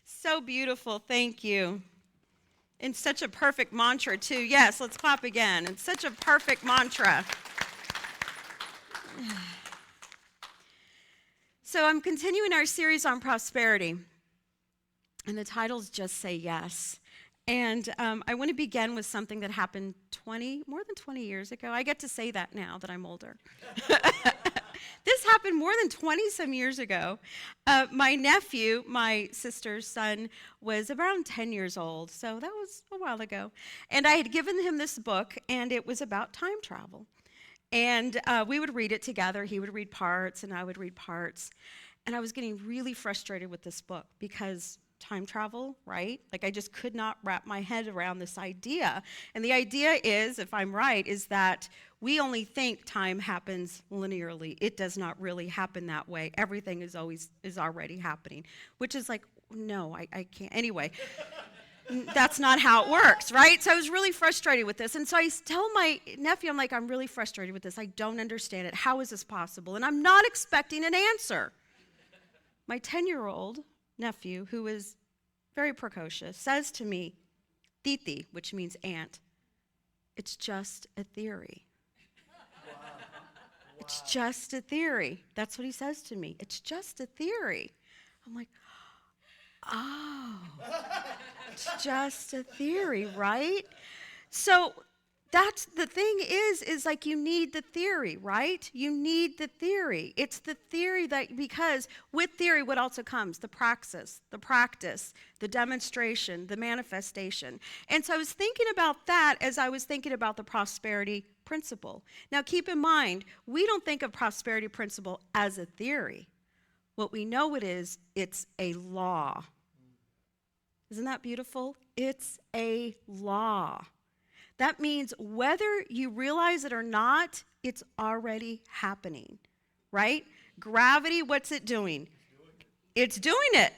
So beautiful. Thank you. And such a perfect mantra, too. Yes, let's clap again. It's such a perfect mantra. So I'm continuing our series on prosperity. And the title's Just Say Yes. And I want to begin with something that happened more than 20 years ago. I get to say that now that I'm older. This happened more than 20 some years ago. My nephew, my sister's son, was around 10 years old. So that was a while ago. And I had given him this book, and it was about time travel. And we would read it together. He would read parts, and I would read parts. And I was getting really frustrated with this book because time travel, right? Like I just could not wrap my head around this idea. And the idea is, if I'm right, is that we only think time happens linearly. It does not really happen that way. Everything is already happening, which is like, no, I can't. Anyway, that's not how it works, right? So I was really frustrated with this. And so I tell my nephew, I'm like, I'm really frustrated with this. I don't understand it. How is this possible? And I'm not expecting an answer. My 10-year-old nephew, who is very precocious, says to me, Titi, which means aunt, it's just a theory. Wow. It's just a theory. That's what he says to me. It's just a theory. I'm like, oh, it's just a theory, right? So that's the thing is like you need the theory, right? You need the theory. It's the theory that, because with theory, what also comes? The praxis, the demonstration, the manifestation. And so I was thinking about that as I was thinking about the prosperity principle. Now keep in mind, we don't think of prosperity principle as a theory. What we know it is, it's a law. Isn't that beautiful? It's a law. That means whether you realize it or not, it's already happening, right? Gravity, what's it doing? It's doing it.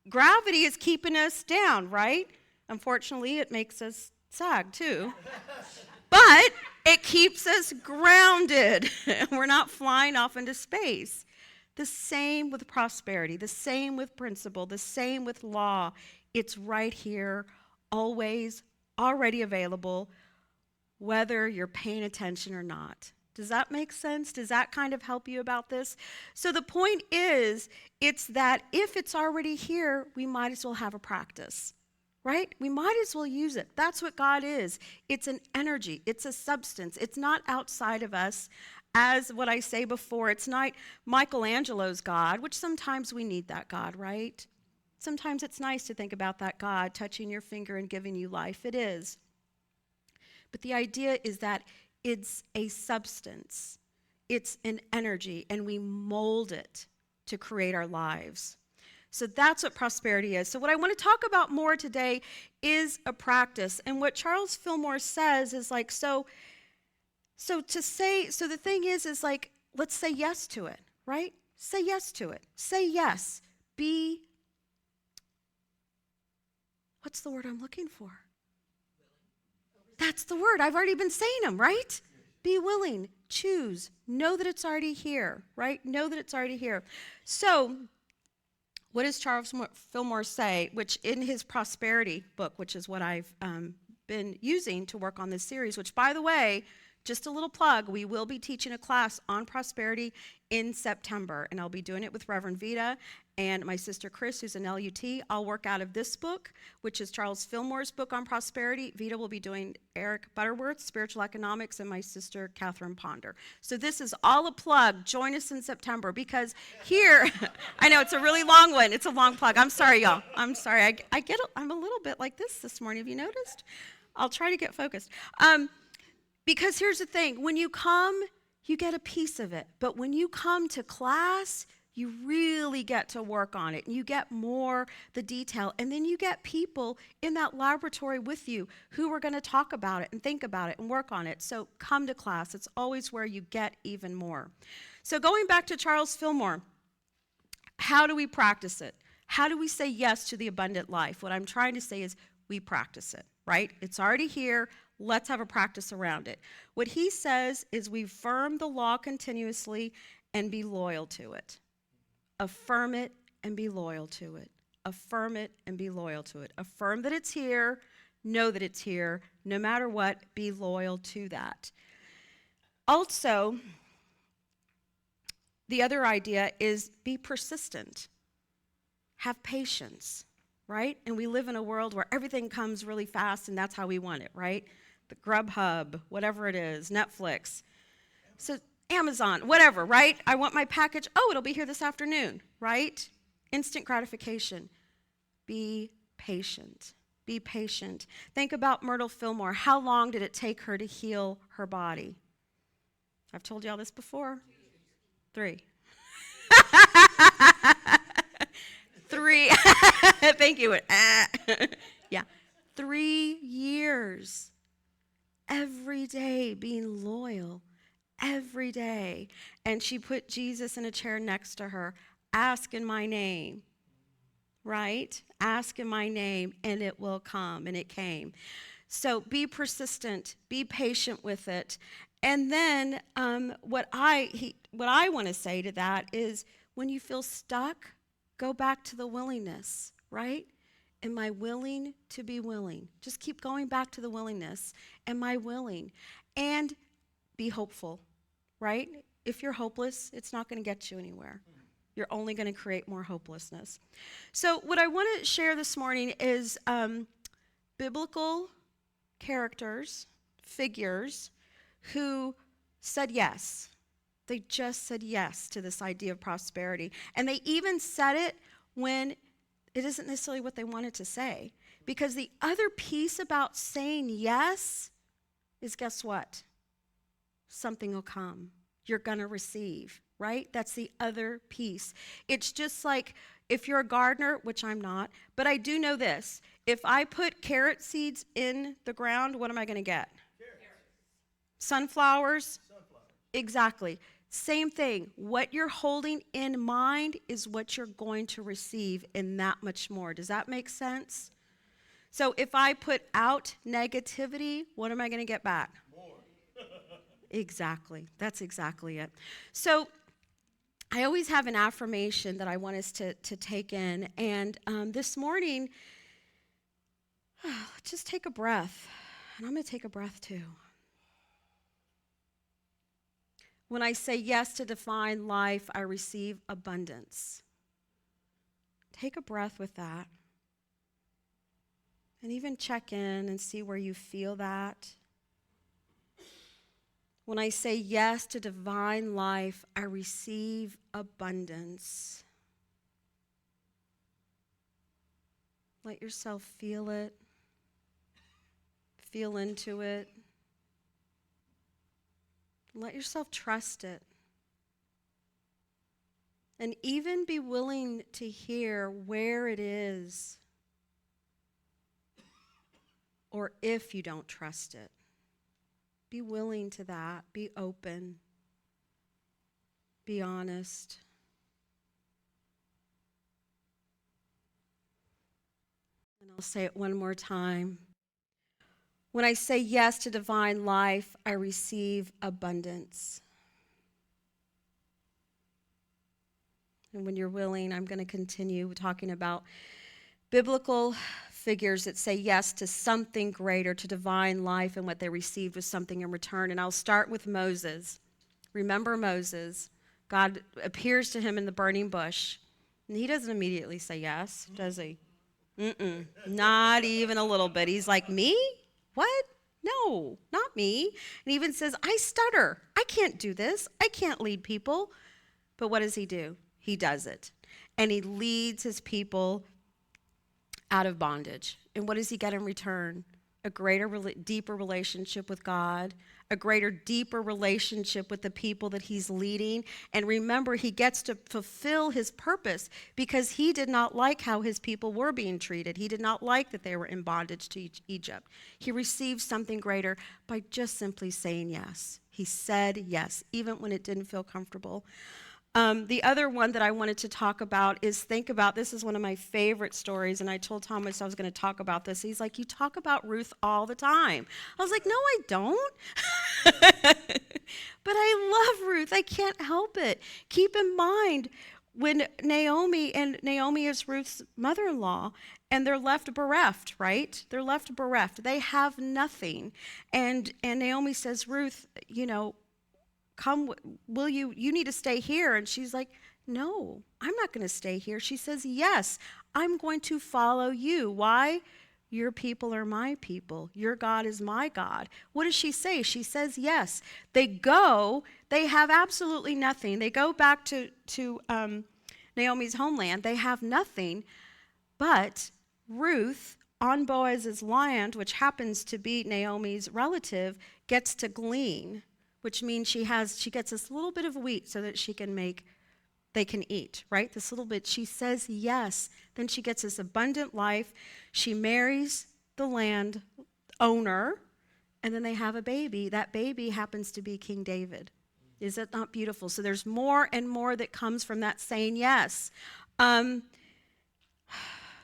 Gravity is keeping us down, right? Unfortunately, it makes us sag too. But it keeps us grounded. We're not flying off into space. The same with prosperity, the same with principle, the same with law. It's right here, always, already available, whether you're paying attention or not. Does that make sense? Does that kind of help you about this? So the point is, it's that if it's already here, we might as well have a practice, right? We might as well use it. That's what God is. It's an energy. It's a substance. It's not outside of us. As what I say before, it's not Michelangelo's God, which sometimes we need that God, right? Sometimes it's nice to think about that God touching your finger and giving you life. It is. But the idea is that it's a substance. It's an energy, and we mold it to create our lives. So that's what prosperity is. So what I want to talk about more today is a practice. And what Charles Fillmore says is like, so the thing is like, let's say yes to it, right? Say yes to it. Say yes. What's the word I'm looking for? That's the word. I've already been saying them, right? Be willing. Choose. Know that it's already here, right? Know that it's already here. So what does Charles Fillmore say, which in his prosperity book, which is what I've been using to work on this series, which, by the way, just a little plug, we will be teaching a class on prosperity in September, and I'll be doing it with Reverend Vita and my sister Chris, who's an LUT. I'll work out of this book, which is Charles Fillmore's book on prosperity. Vita will be doing Eric Butterworth's Spiritual Economics, and my sister Catherine Ponder. So this is all a plug. Join us in September, because here, I know it's a really long one. It's a long plug. I'm sorry, y'all. I'm sorry. I'm a little bit like this morning. Have you noticed? I'll try to get focused. Because here's the thing, when you come, you get a piece of it. But when you come to class, you really get to work on it. And you get more the detail. And then you get people in that laboratory with you who are going to talk about it and think about it and work on it. So come to class. It's always where you get even more. So going back to Charles Fillmore, how do we practice it? How do we say yes to the abundant life? What I'm trying to say is we practice it, right? It's already here. Let's have a practice around it. What he says is we affirm the law continuously and be loyal to it. Affirm it and be loyal to it. Affirm it and be loyal to it. Affirm that it's here. Know that it's here. No matter what, be loyal to that. Also, the other idea is be persistent. Have patience, right? And we live in a world where everything comes really fast, and that's how we want it, right? The Grubhub, whatever it is, Netflix. So Amazon, whatever, right? I want my package. Oh, it'll be here this afternoon, right? Instant gratification. Be patient. Be patient. Think about Myrtle Fillmore. How long did it take her to heal her body? I've told you all this before. 3. 3. Thank you. Yeah. 3 years. Every day being loyal. Every day. And she put Jesus in a chair next to her. Ask in my name. Right? Ask in my name and it will come. And it came. So be persistent. Be patient with it. And then what I want to say to that is when you feel stuck, go back to the willingness, right? Am I willing to be willing? Just keep going back to the willingness. Am I willing? And be hopeful, right? If you're hopeless, it's not going to get you anywhere. You're only going to create more hopelessness. So what I want to share this morning is biblical characters, figures, who said yes. They just said yes to this idea of prosperity. And they even said it when it isn't necessarily what they wanted to say. Because the other piece about saying yes is, guess what? Something will come. You're going to receive, right? That's the other piece. It's just like if you're a gardener, which I'm not, but I do know this. If I put carrot seeds in the ground, what am I going to get? Sunflowers? Exactly. Same thing. What you're holding in mind is what you're going to receive and that much more. Does that make sense? So if I put out negativity, what am I going to get back? More. Exactly. That's exactly it. So I always have an affirmation that I want us to take in. And this morning, just take a breath. And I'm going to take a breath too. When I say yes to divine life, I receive abundance. Take a breath with that. And even check in and see where you feel that. When I say yes to divine life, I receive abundance. Let yourself feel it. Feel into it. Let yourself trust it. And even be willing to hear where it is, or if you don't trust it. Be willing to that. Be open. Be honest. And I'll say it one more time. When I say yes to divine life, I receive abundance. And when you're willing, I'm going to continue talking about biblical figures that say yes to something greater, to divine life, and what they received was something in return. And I'll start with Moses. Remember Moses. God appears to him in the burning bush. And he doesn't immediately say yes, does he? Not even a little bit. He's like, me? What? No, not me. And he even says, I stutter. I can't do this. I can't lead people. But what does he do? He does it. And he leads his people out of bondage. And what does he get in return? A greater, deeper relationship with God, a greater, deeper relationship with the people that he's leading. And remember, he gets to fulfill his purpose because he did not like how his people were being treated. He did not like that they were in bondage to Egypt. He received something greater by just simply saying yes. He said yes, even when it didn't feel comfortable. The other one that I wanted to talk about is think about, this is one of my favorite stories, and I told Thomas I was going to talk about this. He's like, you talk about Ruth all the time. I was like, no, I don't. But I love Ruth. I can't help it. Keep in mind, when Naomi is Ruth's mother-in-law, and they're left bereft, right? They're left bereft. They have nothing. And Naomi says, Ruth, come, will you need to stay here. And she's like, no, I'm not going to stay here. She says, yes, I'm going to follow you. Why? Your people are my people. Your God is my God. What does she say? She says, yes. They go. They have absolutely nothing. They go back to Naomi's homeland. They have nothing. But Ruth, on Boaz's land, which happens to be Naomi's relative, gets to glean, which means she gets this little bit of wheat so that they can eat, right? This little bit. She says yes. Then she gets this abundant life. She marries the land owner, and then they have a baby. That baby happens to be King David. Is that not beautiful? So there's more and more that comes from that saying yes.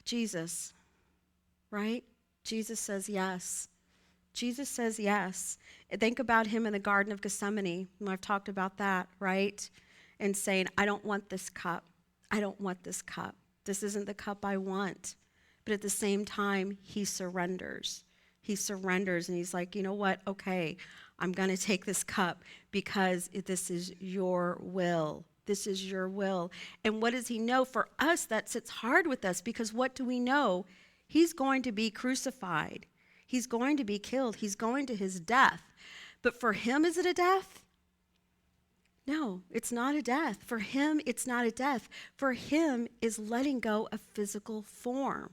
Jesus, right? Jesus says yes. Jesus says yes. Think about him in the Garden of Gethsemane. I've talked about that, right? And saying, I don't want this cup. I don't want this cup. This isn't the cup I want. But at the same time, he surrenders. He surrenders, and he's like, you know what? Okay, I'm going to take this cup because this is your will. This is your will. And what does he know? For us, that sits hard with us, because what do we know? He's going to be crucified. He's going to be killed. He's going to his death. But for him, is it a death? No, it's not a death. For him, it's not a death. For him is letting go of physical form.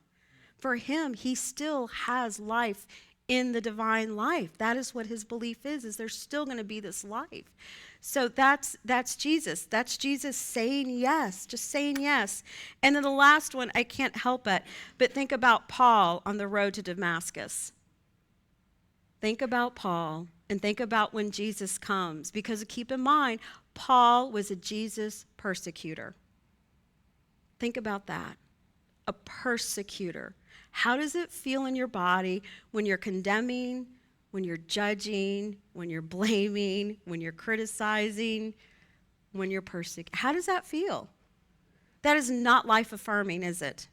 For him, he still has life in the divine life. That is what his belief is there's still going to be this life. So that's Jesus. That's Jesus saying yes, just saying yes. And then the last one, I can't help it, but think about Paul on the road to Damascus. Think about Paul, and think about when Jesus comes, because keep in mind, Paul was a Jesus persecutor. Think about that. A persecutor. How does it feel in your body when you're condemning, when you're judging, when you're blaming, when you're criticizing, when you're persecuting? How does that feel? That is not life affirming, is it?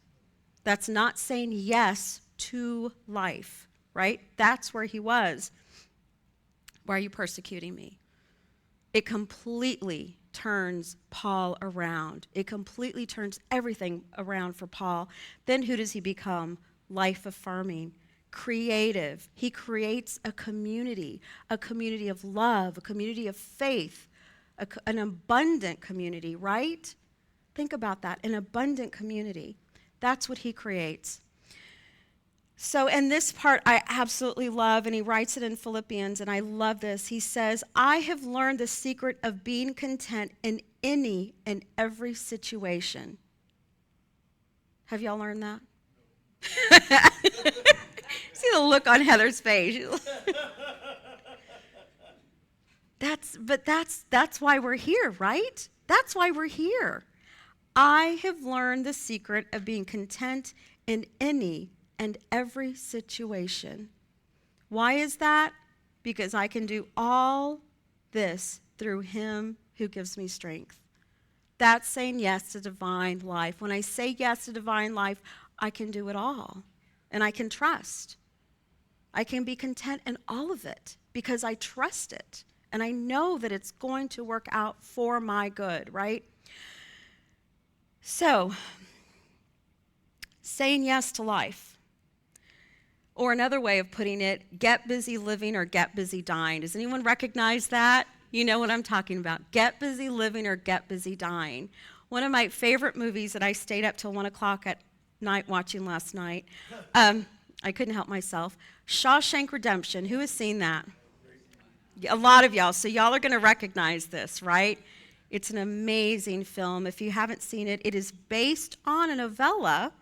That's not saying yes to life, right? That's where he was. Why are you persecuting me? It completely turns Paul around. It completely turns everything around for Paul. Then who does he become? Life-affirming, creative. He creates a community of love, a community of faith, an abundant community, right? Think about that, an abundant community. That's what he creates. So, and this part I absolutely love, and he writes it in Philippians, and I love this. He says, I have learned the secret of being content in any and every situation. Have y'all learned that? See the look on Heather's face. That's why we're here, right? That's why we're here. I have learned the secret of being content in any and every situation. Why is that? Because I can do all this through him who gives me strength. That's saying yes to divine life. When I say yes to divine life, I can do it all. And I can trust. I can be content in all of it because I trust it. And I know that it's going to work out for my good, right? So, saying yes to life. Or another way of putting it, get busy living or get busy dying. Does anyone recognize that? You know what I'm talking about. Get busy living or get busy dying. One of my favorite movies that I stayed up till 1 o'clock at night watching last night, I couldn't help myself. Shawshank Redemption. Who has seen that? A lot of y'all. So y'all are going to recognize this, right? It's an amazing film. If you haven't seen it, it is based on a novella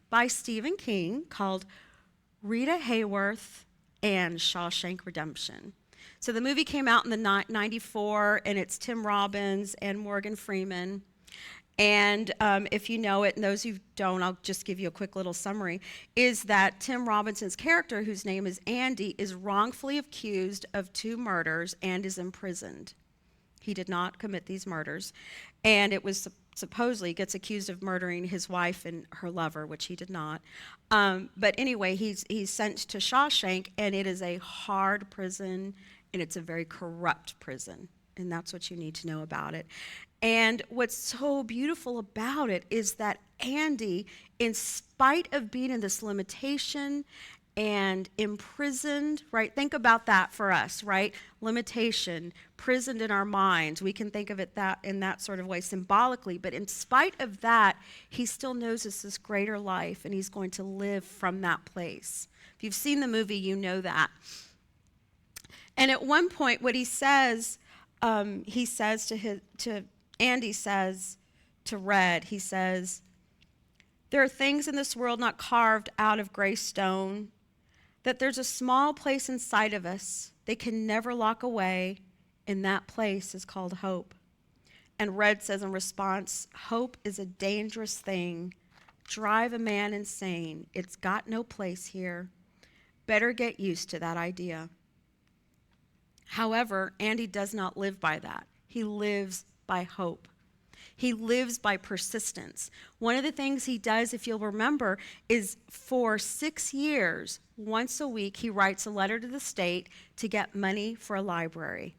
by Stephen King called Rita Hayworth and Shawshank Redemption. So the movie came out in the 94, and it's Tim Robbins and Morgan Freeman. And if you know it, and those who don't, I'll just give you a quick little summary, is that Tim Robinson's character, whose name is Andy, is wrongfully accused of 2 murders and is imprisoned. He did not commit these murders. And it was supposedly gets accused of murdering his wife and her lover, which he did not. But anyway, he's sent to Shawshank, and it is a hard prison, and it's a very corrupt prison. And that's what you need to know about it. And what's so beautiful about it is that Andy, in spite of being in this limitation and imprisoned, right? Think about that for us, right? Limitation, prisoned in our minds. We can think of it that in that sort of way symbolically, but in spite of that, he still knows it's this greater life, and he's going to live from that place. If you've seen the movie, you know that. And at one point, what he says to Andy says to Red, he says, there are things in this world not carved out of gray stone, that there's a small place inside of us they can never lock away, and that place is called hope. And Red says in response, hope is a dangerous thing. Drive a man insane. It's got no place here. Better get used to that idea. However, Andy does not live by that. He lives by hope. He lives by persistence. One of the things he does, if you'll remember, is for 6 years, once a week, he writes a letter to the state to get money for a library.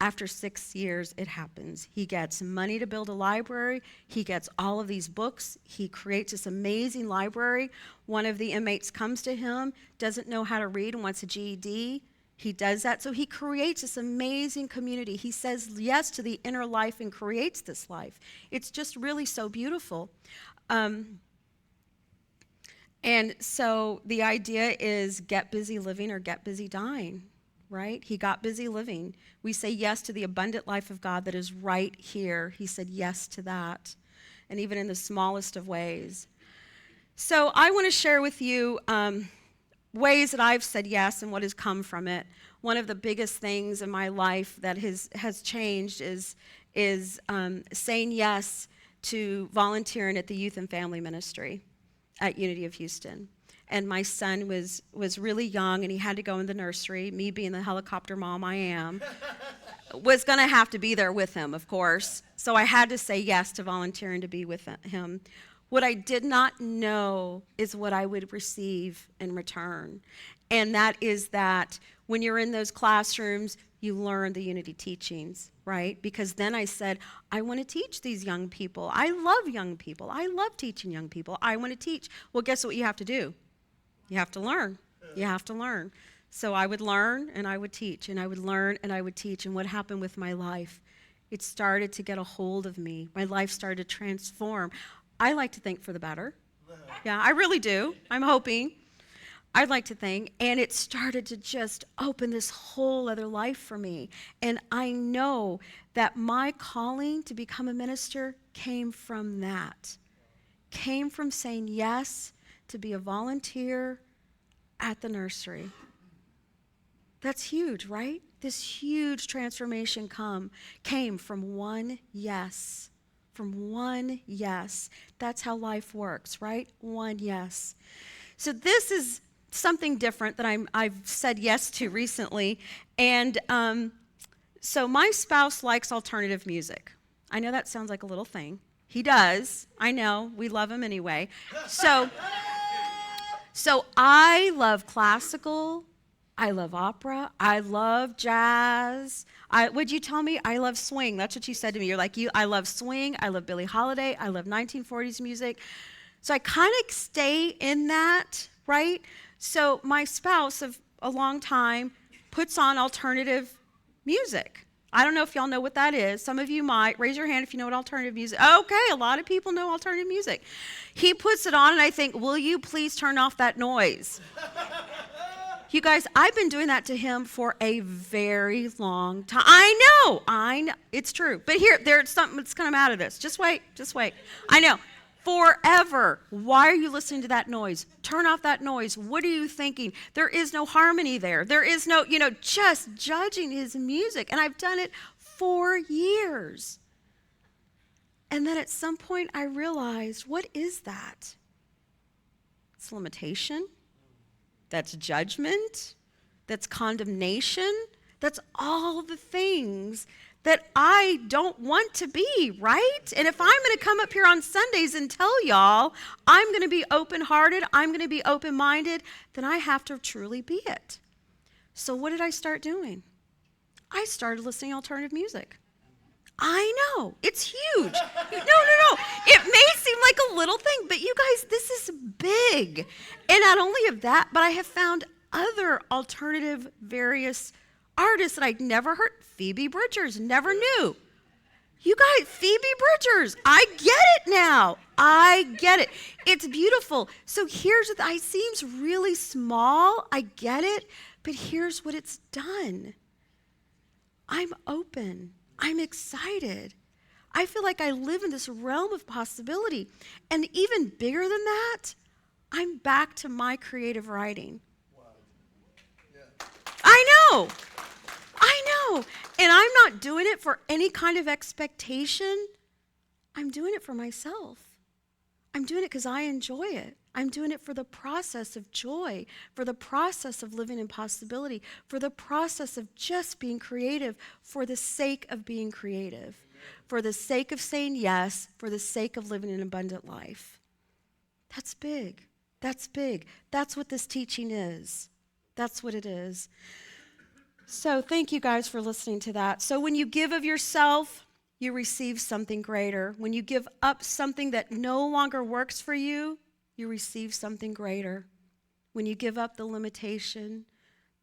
After 6 years, it happens. He gets money to build a library. He gets all of these books. He creates this amazing library. One of the inmates comes to him, doesn't know how to read and wants a GED. He does that. So he creates this amazing community. He says yes to the inner life and creates this life. It's just really so beautiful. And so the idea is get busy living or get busy dying, right? He got busy living. We say yes to the abundant life of God that is right here. He said yes to that, and even in the smallest of ways. So I want to share with you ways that I've said yes and what has come from it. One of the biggest things in my life that has changed is saying yes to volunteering at the youth and family ministry at Unity of Houston. And my son was really young, and he had to go in the nursery. Me being the helicopter mom I am, was going to have to be there with him, of course. So I had to say yes to volunteering to be with him. What I did not know is what I would receive in return. And that is that when you're in those classrooms, you learn the Unity teachings, right? Because then I said, I want to teach these young people. I love young people. I love teaching young people. I want to teach. Well, guess what you have to do? You have to learn. You have to learn. So I would learn and I would teach, and I would learn and I would teach. And what happened with my life? It started to get a hold of me. My life started to transform. I like to think for the better. Yeah, I really do. I'm hoping. I'd like to think. And it started to just open this whole other life for me. And I know that my calling to become a minister came from that. Came from saying yes to be a volunteer at the nursery. That's huge, right? This huge transformation came from one yes. From one yes. That's how life works, right? One yes. So this is something different that I've said yes to recently. And so my spouse likes alternative music. I know that sounds like a little thing. He does. I know. We love him anyway. So I love classical. I love opera. I love jazz. Would you tell me? I love swing. That's what you said to me. You're like, I love swing. I love Billie Holiday. I love 1940s music. So I kind of stay in that, right? So my spouse of a long time puts on alternative music. I don't know if y'all know what that is. Some of you might. Raise your hand if you know what alternative music. Okay, a lot of people know alternative music. He puts it on, and I think, will you please turn off that noise? You guys, I've been doing that to him for a very long time. I know, it's true. But there's something that's come out of this. Just wait. I know, forever. Why are you listening to that noise? Turn off that noise. What are you thinking? There is no harmony there. There is no, just judging his music. And I've done it for years. And then at some point I realized, what is that? It's limitation. That's judgment, that's condemnation, that's all the things that I don't want to be, right? And if I'm going to come up here on Sundays and tell y'all I'm going to be open-hearted, I'm going to be open-minded, then I have to truly be it. So what did I start doing? I started listening to alternative music. I know, it's huge. No. It may seem like a little thing, but you guys, this is big. And not only of that, but I have found other alternative various artists that I'd never heard. Phoebe Bridgers, never knew. You guys, Phoebe Bridgers, I get it now. I get it. It's beautiful. So here's what it seems really small. I get it. But here's what it's done. I'm open. I'm excited. I feel like I live in this realm of possibility. And even bigger than that, I'm back to my creative writing. Wow. Yeah. I know. And I'm not doing it for any kind of expectation. I'm doing it for myself. I'm doing it because I enjoy it. I'm doing it for the process of joy, for the process of living in possibility, for the process of just being creative, for the sake of being creative, for the sake of saying yes, for the sake of living an abundant life. That's big. That's big. That's what this teaching is. That's what it is. So thank you guys for listening to that. So when you give of yourself, you receive something greater. When you give up something that no longer works for you, you receive something greater. When you give up the limitation,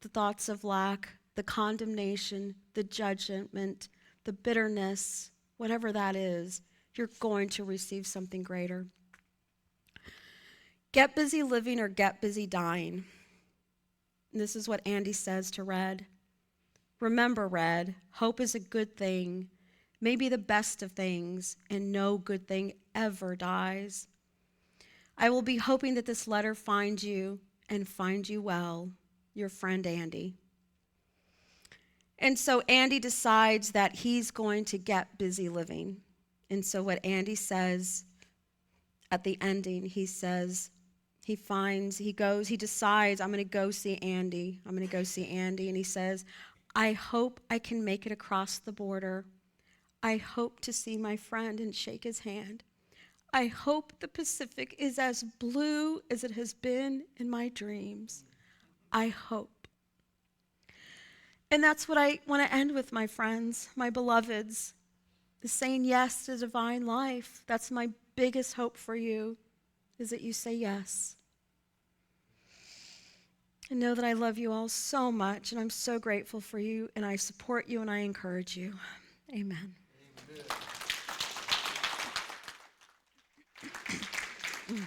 the thoughts of lack, the condemnation, the judgment, the bitterness, whatever that is, you're going to receive something greater. Get busy living or get busy dying. And this is what Andy says to Red. Remember, Red, hope is a good thing, maybe the best of things, and no good thing ever dies. I will be hoping that this letter finds you and find you well. Your friend, Andy. And so Andy decides that he's going to get busy living. And so what Andy says at the ending, he says, he decides, I'm going to go see Andy. I'm going to go see Andy. And he says, I hope I can make it across the border. I hope to see my friend and shake his hand. I hope the Pacific is as blue as it has been in my dreams. I hope. And that's what I want to end with, my friends, my beloveds, is saying yes to divine life. That's my biggest hope for you, is that you say yes. And know that I love you all so much, and I'm so grateful for you, and I support you, and I encourage you. Amen. Amen.